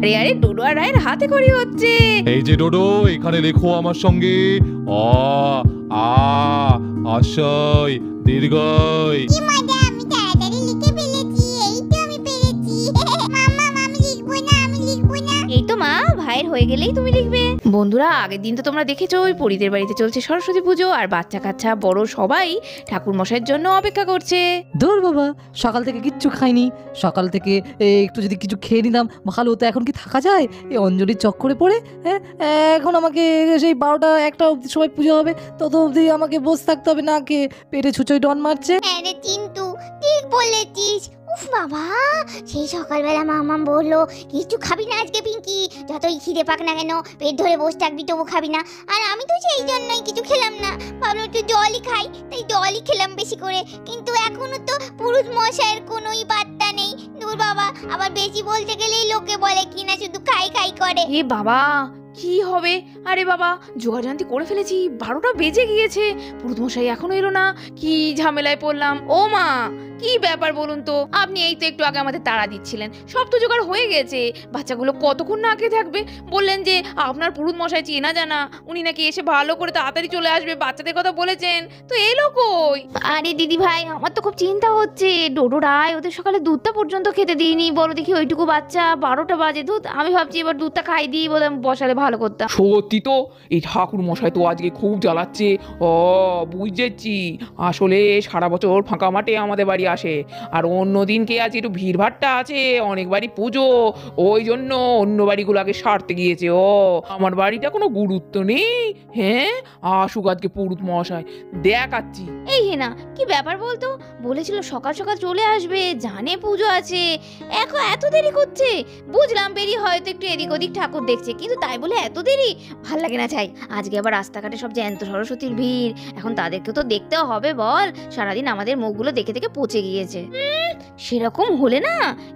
আরে আরে ডোডো আর রায়ের হাতে খড়ি হচ্ছে। এই যে ডোডো, এখানে লেখো আমার সঙ্গে অ আ আশয় দীর্ঘই। কি মজা, আমি তাড়াতাড়ি লিখে ফেলেছি। এই তো আমি পেরেছি। মাম্মা আমি লিখবো না, আমি লিখবো না। এই তো মা, ভাইয়ের হয়ে গেলেই তুমি লিখবে। বন্ধুরা, আগের দিন তো তোমরা দেখেছো ওই পরিদের বাড়িতে চলছে সরস্বতী পুজো, আর বাচ্চা কাচ্চা বড় সবাই ঠাকুর মশাইয়ের জন্য অপেক্ষা করছে। দূর বাবা, সকাল থেকে কিচ্ছু খাইনি। সকাল থেকে একটু যদি কিছু খেয়ে নিতাম ভালো হতো। এখন কি থাকা যায় এই অঞ্জলির চক্করে পড়ে? হ্যাঁ, এখন আমাকে সেই 12টা 1টা অবধি সময় পুজো হবে, তত অবধি আমাকে বসে থাকতে হবে, না কে পেটে ছুঁচোয় ডন মারছে। হ্যাঁ রে চিন্টু, ঠিক বলেছিস। উফ বাবা, সেই সকালবেলা মামাম বললো কিছু খাবি না আজকে পিঙ্কি, যতই খিদে পাক না কেন পেট ধরে বসে থাকবি তবু খাবি না। আর আমি তো সেই জন্যই কিছু খেলাম না, ভাবলাম একটু জলই খাই, তাই জলই খেলাম বেশি করে। কিন্তু এখনো তো পুরুষ মশাইয়ের কোনোই বার্তা নেই। দূর বাবা, আবার বেশি বলতে গেলেই লোকে বলে কিনা শুধু খাই খাই করে। এ বাবা, কি হবে? আরে বাবা, জোগাড়জান্তি করে ফেলেছি, 12টা বেজে গিয়েছে, পুরুত মশাই এখনো এলো না। কি ঝামেলায় পড়লাম। ও মা, কি ব্যাপার বলুন তো? আপনি এই তো একটু আগে আমাদের তাড়া দিচ্ছিলেন, সব তো জোগাড় হয়ে গেছে, বাচ্চাগুলো কতক্ষণ না খেয়ে থাকবে? বললেন যে আপনার পুরুত মশাই চেনা জানা, উনি নাকি এসে ভালো করে তাড়াতাড়ি চলে আসবে, বাচ্চাদের কথা বলেছেন, তো এলো কই? আরে দিদি ভাই, আমার তো খুব চিন্তা হচ্ছে। ডোডো রায় ওদের সকালে দুধটা পর্যন্ত খেতে দিইনি। বলো দেখি, ওইটুকু বাচ্চা, 12টা বাজে দুধ, আমি ভাবছি এবার দুধটা খাই দিই বোধ বসালে ভালো করতাম। সত্যি তো, এই ঠাকুর মশাই তো আজকে খুব জ্বালাচ্ছে। ও বুঝেছি, আসলে সারা বছর ফাঁকা মাঠে আমাদের বাড়ি আসে, আর অন্য দিনকে আজ একটু ভিড়ভাট্টা আছে, অনেক বাড়ি পুজো, ওই জন্য অন্য বাড়িগুলো আগে সারতে গিয়েছে। ও আমার বাড়িটা কোনো গুরুত্ব নেই? হ্যাঁ, আসুক আজকে পুরুত মশাই, দেখাচ্ছি। এই হেনা, কি ব্যাপার বলতো? বলেছিল সকাল সকাল চলে আসবে, জানে পুজো আছে, এখন এত দেরি করছে। বুঝলাম বেরিয়ে হয়তো একটু এদিক ওদিক ঠাকুর দেখছে, কিন্তু তাই বলে এত দেরি ভাল লাগে না। চাই আজকে আবার রাস্তাঘাটে সব জ্যান্ত সরস্বতীর ভিড়, এখন তাদেরকেও তো দেখতেও হবে বল। সারাদিন আমাদের মুখগুলো দেখে দেখে পচে গিয়েছে। সেরকম হলে না,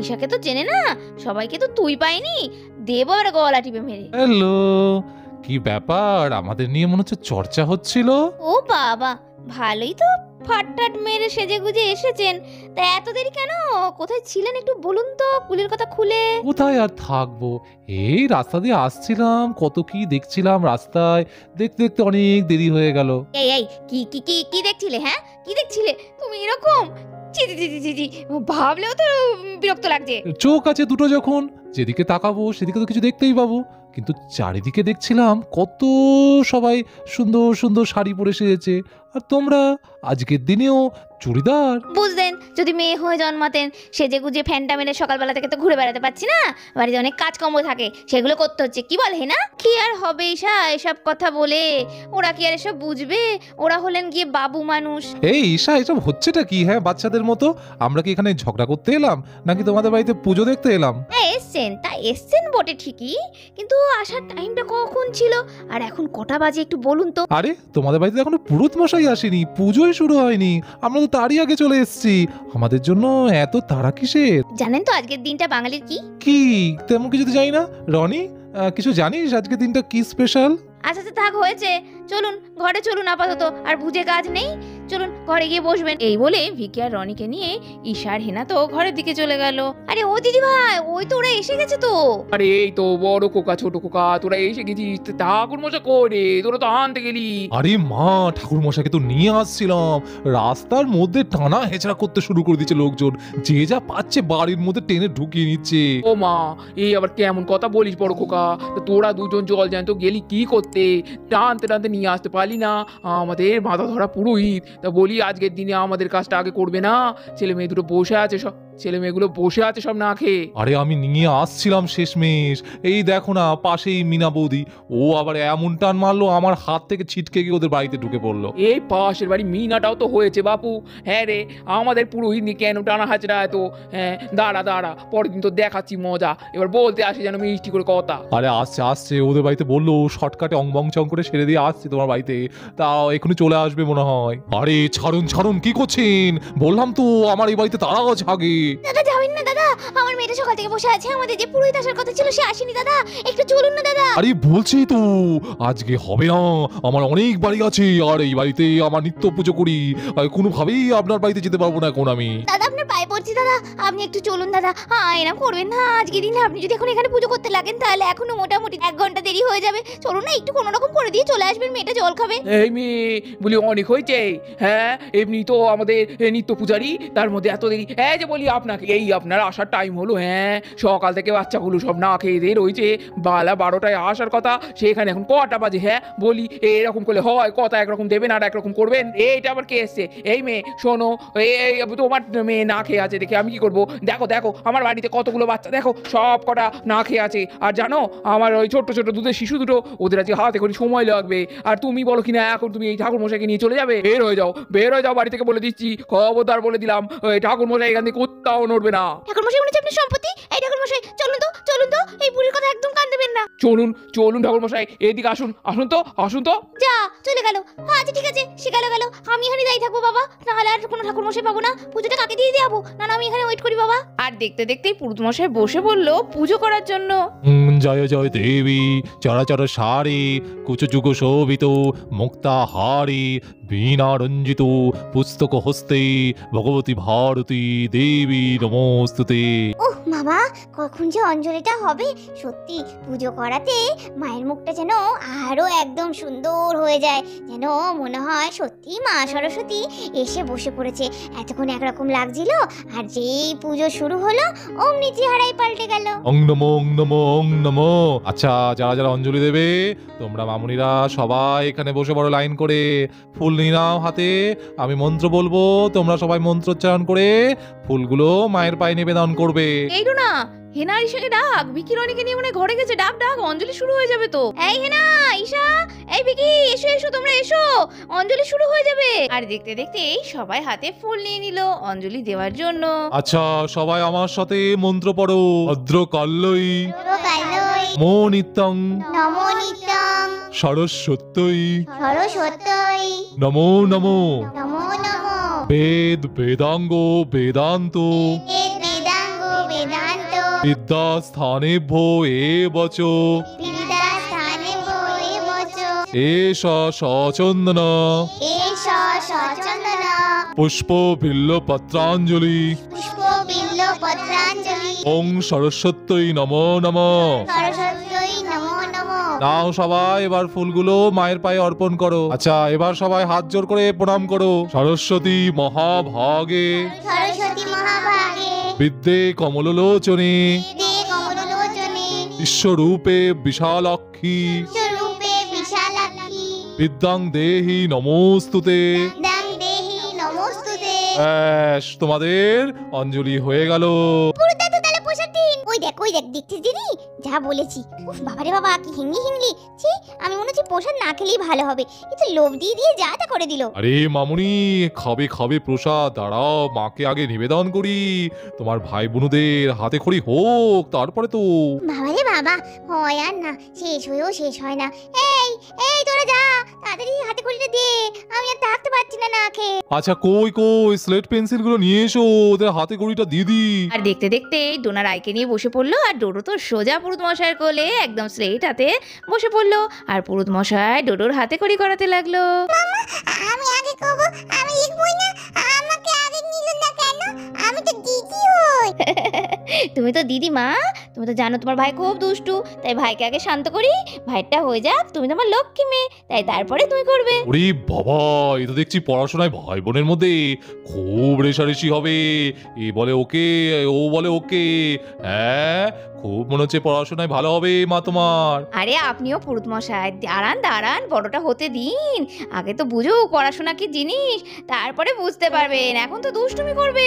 ঈশাকে তো চেনে না, সবাইকে তো তুই পাইনি, দেব আর গলা টিপে মেরে। হ্যালো, কি ব্যাপার? আমাদের নিয়ে মনে হচ্ছে চর্চা হচ্ছিল। ও বাবা, ভালোই তো ফাটটাট মেরে সেজে গুজে এসেছেন। তা এত দেরি কেন? কোথায় ছিলেন একটু বলুন তো, কুলির কথা খুলে। কোথায় আর থাকবো, এই রাস্তা দিয়ে আসছিলাম, কত কি দেখছিলাম রাস্তায়, দেখতে দেখতে অনেক দেরি হয়ে গেল। এই এই, কি কি কি কি দেখছিলে? হ্যাঁ, কি দেখছিলে তুমি এরকম? জি জি জি জি জি, ভাবলেও তো বিরক্ত লাগছে। চোখ আছে দুটো, যখন যেদিকে তাকাবো সেদিকে তো কিছু দেখতেই পাবো, কিন্তু চারিদিকে দেখছিলাম কত সবাই সুন্দর সুন্দর শাড়ি পরে সেজেছে, আর তোমরা আজকের দিনেও চুড়িদার। বুঝলেন, যদি মেয়ে হয়ে জন্মাতেন, সেজে গুজে ফ্যানটা মেরে সকালবেলা থেকে তো ঘুরে বেড়াতে পারছি না, বাড়িতে অনেক কাজকর্ম থাকে, সেগুলো করতে হচ্ছে। কি বল হেনা? কি আর হবে ঈশা এসব কথা বলে? ওরা কি আর এসব বুঝবে? ওরা হলেন গিয়ে বাবু মানুষ। এই ঈশা, এসব হচ্ছেটা কি? হ্যাঁ, বাচ্চাদের মতো আমরা কি এখানে ঝগড়া করতে এলাম, নাকি তোমাদের বাড়িতে পুজো দেখতে এলাম? হ্যাঁ এসছেন, তা এসছেন বটে ঠিকই, কিন্তু আসার টাইমটা কখন ছিল আর এখন কটা বাজে একটু বলুন তো। আরে তোমাদের বাড়িতে এখনো পুরুত মশাই আসেনি, পুজোই শুরু হয়নি, আমরা তো তারই আগে চলে এসেছি। আমাদের জন্য এত তাড়া কিসের? জানেন তো আজকের দিনটা বাঙালির কি? কি তেমন কিছু তো জানি না। রনি, কিছু জানিস আজকের দিনটা কি স্পেশাল? আচ্ছা আচ্ছা থাক, হয়েছে, চলুন ঘরে চলুন আপাতত, আর বুঝে কাজ নেই, চলুন ঘরে গিয়ে বসবেন। এই বলে ভিকি আর রনিকে নিয়ে ঈশা আর হেনা তো ঘরের দিকে চলে গেল। আরে ও দিদি ভাই, ওই তো ওরা এসে গেছে তো। আরে এই তো বড় খোকা ছোট খোকা, তোরা এসে গেছিস। ঠাকুর মশাই করে তোরা তো আনতে গেলি। আরে মা, ঠাকুর মশাইকে তো নিয়ে আসছিলাম, রাস্তার মধ্যে টানা হেঁচড়া করতে শুরু করে দিচ্ছে লোকজন, যে যা পাচ্ছে বাড়ির মধ্যে টেনে ঢুকিয়ে নিচ্ছে। ও মা, এই আবার কেমন কথা বলিস বড় খোকা? তো তোরা দুজন জল জ্যান্ত গেলি কি করতে? টানতে টানতে নিয়ে আসতে পারলি না? আমাদের মাথা ধরা পুরোহিত, তা বলি আজকের দিনে আমাদের কাজটা আগে করবে না? ছেলে মেয়ে দুটো বসে আছে, সব ছেলে মেয়েগুলো বসে আছে সব না খেয়ে। আরে আমি নিয়ে আসছিলাম শেষমেশ, এই দেখো না পাশেই মিনা বৌদি, ও আবার এমন টান মারলো আমার হাত থেকে ছিটকে গিয়ে ওদের বাড়িতে ঢুকে পড়লো। এই পাশের বাড়ি মিনাটাও তো হয়েছে বাপু। হ্যাঁ রে, আমাদের পুরোহিত নিয়ে কেন টানা হাজরা এত? হ্যাঁ দাঁড়া দাঁড়া, পরের দিন তো দেখাচ্ছি মজা। এবার বলতে আসে যেন মিষ্টি করে কথা। আরে আসছে আসছে, ওদের বাড়িতে বললো শর্টকাটে অংবং চং করে সেরে দিয়ে আসছি তোমার বাড়িতে, তা এখনই চলে আসবে মনে হয়। আরে ছাড়ুন ছাড়ুন, কি করছেন? বললাম তো আমার এই বাড়িতে তারা আছে আগে। দাদা যাবেন না দাদা, আমার মেয়েটা সকাল থেকে বসে আছে, আমাদের যে পুরোহিত আসার কথা ছিল সে আসেনি দাদা, একটু চলুন না দাদা। আরে বলছি তো আজকে হবে না, আমার অনেক বাড়ি আছে, আর এই বাড়িতে আমার নিত্য পুজো করি, আর কোনোভাবেই আপনার বাড়িতে যেতে পারবো না এখন আমি। দাদা আপনার পায়ে পড়ছি দাদা আপনি একটু চলুন দাদা, এরকম করবেন না। আজকে দিনে আপনি যদি এখন এখানে পুজো করতে লাগেন তাহলে এখনো মোটামুটি 1 ঘন্টা দেরি হয়ে যাবে। চলুন না, একটু কোনো রকম করে দিয়ে চলে আসবেন, মেয়েটা জল খাবে। এই মেয়ে বলি অনেক হয়েছে। হ্যাঁ, এমনি তো আমাদের নিত্য পূজারি, তার মধ্যে এত দেরি। এই যে বলি আপনাকে, এই আপনার আসার টাইম হলো। হ্যাঁ, সকাল থেকে বাচ্চাগুলো সব না খেয়ে দিয়ে রয়েছে, বেলা 12টায় আসার কথা, সেখানে এখন কটা বাজে? হ্যাঁ বলি, এরকম করলে হয়? কথা একরকম দেবেন আর একরকম করবেন, এইটা আবার কে এসছে? এই মেয়ে শোনো, এই তোমার মেয়ে না খেয়ে আছে দেখে আমি কি করবো? দেখো দেখো আমার বাড়িতে কতগুলো বাচ্চা, দেখো সব কটা না খেয়ে আছে। আর জানো আমার ওই ছোট্ট ছোট্ট দুধের শিশু দুটো, ওদের আজকে হাতে করে সময় লাগবে। আর তুমি বলো কিনা এখন তুমি এই ঠাকুর মশাইকে নিয়ে চলে যাবে? বের হয়ে যাও, বের হয়ে যাও বাড়ি থেকে, বলে দিচ্ছি, খবরদার বলে দিলাম, ওই ঠাকুর মশাই এখান থেকে কোথাও নড়বে না। ঠাকুরমশাই মনে হচ্ছে আপনার সম্পত্তি। এই ঠাকুরমশাই চলুন তো, চলুন তো, এই বুড়ির কথা একদম কান দেবেন না। চলুন চলুন ঠাকুর মশাই, এদিকে আসুন, আসুন তো, আসুন তো। যা চলে গেল। আচ্ছা ঠিক আছে, সে গেল গেল, আমি এখানে দাঁড়িয়ে থাকবো বাবা, নাহলে আর কোনো ঠাকুরমশাই পাবো না। পুজোটা কাকে দিয়ে যাবো? না না, আমি এখানে ওয়েট করি বাবা। আর দেখতে দেখতেই পুরুতমশাই বসে পড়ল পুজো করার জন্য। জয় জয় দেবী চরাচর সারি কুচযুগ শোভিত মুক্তাহারি বীণা রঞ্জিত পুস্তক হস্তে ভগবতী ভারতী দেবী নমস্তুতে। ওহ বাবা, কখন যে অঞ্জলিটা হবে। সত্যি পুজো করাতে মায়ের মুখটা যেন আরো একদম সুন্দর হয়ে যায়, যেন মনে হয় সত্যি মা সরস্বতী এসে বসে পড়েছে। এতক্ষণ একরকম লাগছিল, আর যেই পুজো শুরু হলো অমনি চেহারাই পাল্টে গেল। অং নমো অং নমো অং নমো। আচ্ছা, যারা যারা অঞ্জলি দেবে তোমরা মামুনিরা সবাই এখানে বসে বড় লাইন করে ফুল নিয়ে নাও হাতে। আমি মন্ত্র বলবো, তোমরা সবাই মন্ত্রোচ্চারণ করে ফুলগুলো মায়ের পায়ে নিবেদন করবে। এই না, হেনা ঈশাকে ডাক, ভিকি রনিকে নিয়ে মনে হয় ঘরে গেছে। ডাক ডাক, অঞ্জলি শুরু হয়ে যাবে তো। এই হেনা, ঈশা, এই ভিকি, এসো এসো, তোমরা এসো, অঞ্জলি শুরু হয়ে যাবে। আর দেখতে দেখতে এই সবাই হাতে ফুল নিয়ে নিল অঞ্জলি দেওয়ার জন্য। আচ্ছা, সবাই আমার সাথে মন্ত্র পড়ো। ভদ্র কাল্লই কালই মো নিত্যং নমো নিত্যং সরস্বত্যই সরস্বতী নমো নমো। নমো নমো বেদ বেদাঙ্গ বেদান্ত বেদাঙ্গ বেদান্ত বিদ্যাস্থানেভ্যো এবচ বিদ্যাস্থানে বই বচ এষ সচন্দন এষ সচন্দন পুষ্প বিল্ল পত্রাঞ্জলি পুষ্প বিল্ল পত্রাঞ্জলি ওং সরস্বত্যই নমো নমঃ। সরস্বতী নমো নমো। নাও সবাই এবার ফুলগুলো মায়ের পায়ে অর্পণ করো। আচ্ছা, এবার সবাই হাত জোর করে প্রণাম করো। সরস্বতী মহাভাগে সরস্বতী মহাভাগে বিদ্যে কমললোচনে দে কমলোচনে বিশ্বরূপে বিশালাক্ষী স্বরূপে বিশালাক্ষী বিদ্যাং দেহি নমস্তুতে। দাং দেহি নমস্তুতে। ব্যাস, তোমাদের অঞ্জলি হয়ে গেল। পুরোটা তো তাহলে প্রসাদ দিন। ওই দেখ দেখছিস দিদি, যা বলেছি। উফ বাবারে বাবা, কি হিংলি। ছি, আমি মনে হচ্ছে প্রসাদ না খেলেই ভালো হবে। কিন্তু লোভ দিয়ে দিয়ে যা তা করে দিল। আরে মামুনি, খাবে খাবে প্রসাদ, দাঁড়াও মাকে আগে নিবেদন করি। তোমার ভাই বোনদের হাতে খড়ি হোক, তারপরে তো। বাবারে বাবা, হয় আর না, শেষ হয়েও শেষ হয় না। এই এই তোরা যা, তাড়াতাড়ি হাতে খড়িটা দে, আমি আর থাকতে পারছি না না খেয়ে। আচ্ছা, কই কই স্লেট পেন্সিল গুলো নিয়ে এসো, ওদের হাতে খড়িটা দিয়ে দি। আর দেখতে দেখতে ডোনা রায়কে নিয়ে বসে পড়লো। আর ডোডো তো সোজা পুরুতমশাইয়ের কোলে একদম স্ট্রেট হাতে বসে পড়লো। আর পুরুতমশাই ডোডোর হাতে খড়ি করাতে লাগলো। আমি আগে কব, আমি লিখবই না, আমাকে আগে নিল না কেন? আমি তো দিদি হই। তুমি তো দিদি মা, তুমি তো জানো তোমার ভাই খুব দুষ্টু, তাই ভাইকে আগে শান্ত করি, ভাইটা হয়ে যাক, তুমি তোমার লক্ষ্মী মেয়ে, তাই তারপরে তুমি করবে। ওরে বাবা, এ তো দেখছি পড়াশোনায় ভাই বোনের মধ্যে খুব রেশারেশি হবে। এ বলে ওকে, ও বলে ওকে। হ্যাঁ, খুব মনে হচ্ছে পড়াশোনায় ভালো হবে মা তোমার। আরে আপনিও পুরুতমশাই, দাঁড়ান দাঁড়ান, বড়টা হতে দিন, আগে তো বুঝুক পড়াশোনা কি জিনিস, তারপরে বুঝতে পারবেন। এখন তো দুষ্টুমি করবে,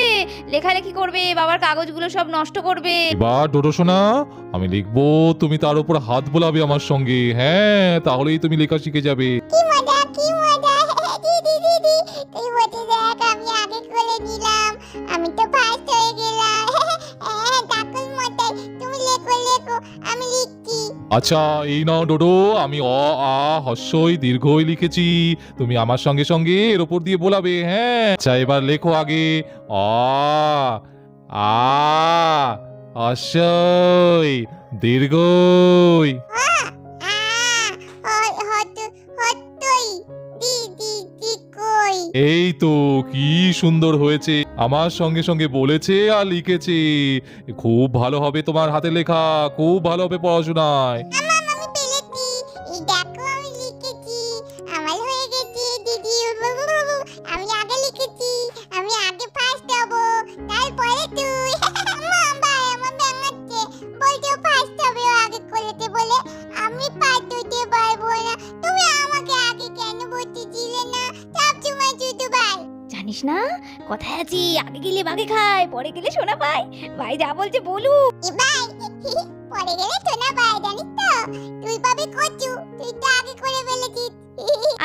লেখালেখি করবে, বাবার কাগজগুলো সব নষ্ট করবে। এবার ডোডো সোনা, আমি লিখবো, তুমি তার উপর হাত বোলাবে আমার সঙ্গে। হ্যাঁ, তাহলেই তুমি লেখা শিখে যাবে। কি মজা দিদি দিদি, তুই বলতে দেখ, আমি আগে করে নিলাম, আমি তো ফার্স্ট হয়ে গেলাম। কাকুর মতাই, তুমি লেখো, আমি লিখছি। আচ্ছা, এই নাও ডোডো, আমি অ আ হস্যই দীর্ঘই লিখেছি, তুমি আমার সঙ্গে সঙ্গে এর উপর দিয়ে বোলাবে। হ্যাঁ, আচ্ছা এবার লেখো আগে। অ আ হস্যই দীর্ঘই। হতই দিদি কই। এই তো কি সুন্দর হয়েছে, আমার সঙ্গে সঙ্গে বলেছে আর লিখেছে। খুব ভালো হবে তোমার হাতে লেখা, খুব ভালো হবে পড়াশোনায়। আমি পেরেছি, এই দেখো আমি লিখেছি, আমার হয়ে গেছে দিদি। আমি আগে লিখেছি, আমি আগে ফার্স্ট হব, তারপরে তুই। ভাই আমার ব্যাঙাচ্ছে, বলছে ফার্স্ট হবে, ও আগে করেছে বলে আমি ফার্স্ট হতে পারবো না। তুমি আমাকে আগে কেন বলতেছিলে না? সবসময় শুধু ভাই। জানিস না কথায় আছি, আগে গেলে বাগে খায়, পরে গেলে সোনা পায়। ভাই যা বলছে বলু। এ ভাই, পরে গেলে শোনা ভাই, জানিস তো তুই পাবি কচু, তুই তো আগে করে ফেলেছিস।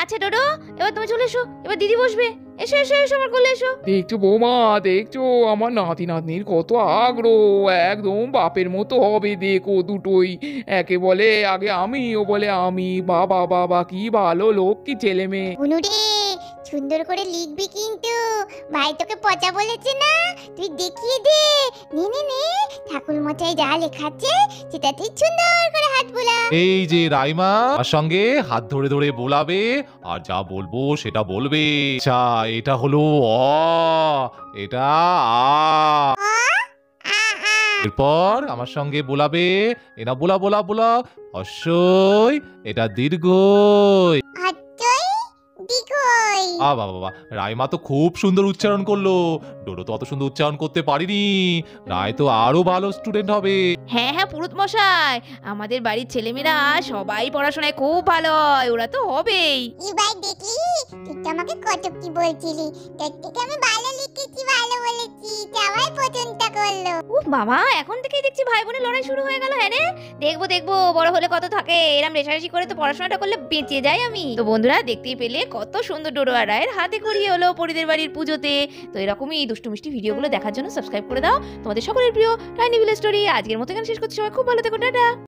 আচ্ছা ডোডো, এবার তুমি চলে এসো, এবার দিদি বসবে। এসো এসো এসো আমার কোলে এসো। দেখছো বৌমা, দেখছো আমার নাতি নাতনির কত আগ্রহ, একদম বাপের মতো হবে দেখো দুটোই। একে বলে আগে আমি, ও বলে আমি। বাবা বাবা কি ভালো লোক, কি ছেলে মেয়ে। বুনুরে, সুন্দর করে লিখবি কিন্তু। ভাই তোকে পচা বলেছে না, তুই দেখিয়ে দে। নে নে নে, ঠাকুর মশাই যা লেখাচ্ছে সেটা তুই সুন্দর করে হাত বোলা। এই যে রাইমা আমার সঙ্গে হাত ধরে ধরে বোলাবে, আর যা বলবো সেটা বলবে। আচ্ছা, এটা হলো অ, এটা আ। এরপর আমার সঙ্গে বোলাবে, এটা বোলা বোলা বোলা। হস্যই, এটা দীর্ঘই। হাতই দিকই। বাবা বাবা, রাইমা তো খুব সুন্দর উচ্চারণ করলো। ডোডো তো অত সুন্দর উচ্চারণ করতে পারিনি। রায় তো আরো ভালো স্টুডেন্ট হবে। হ্যাঁ হ্যাঁ পুরুত মশাই, আমাদের বাড়ির ছেলেমেয়েরা সবাই পড়াশোনায় খুব ভালো হয়, ওরা তো হবেই। এবার দেখলি, তুই তো আমাকে কত কি বলছিলি, তোর থেকে আমি ভালো লিখেছি, ভালো বলেছি, সবাই পছন্দ করলো। উফ বাবা, এখন থেকেই দেখছি ভাই বোনের লড়াই শুরু হয়ে গেল। হ্যাঁ রে, দেখবো দেখবো বড় হলে কত থাকে। এরম রেশারেশি করে তো পড়াশোনাটা করলে বেঁচে যাই আমি। তো বন্ধুরা, দেখতেই পেলে কত সুন্দর ডোডো আর রায়ের হাতে করিয়ে হলো পরিদের বাড়ির পুজোতে। তো এরকমই এই দুষ্টু মিষ্টি ভিডিওগুলো দেখার জন্য সাবস্ক্রাইব করে দাও। তোমাদের সকলের প্রিয় টাইনি ভিলেজ স্টোরি আজকের মতো এখানে শেষ করছি। সবাই খুব ভালো থেকো, টাটা।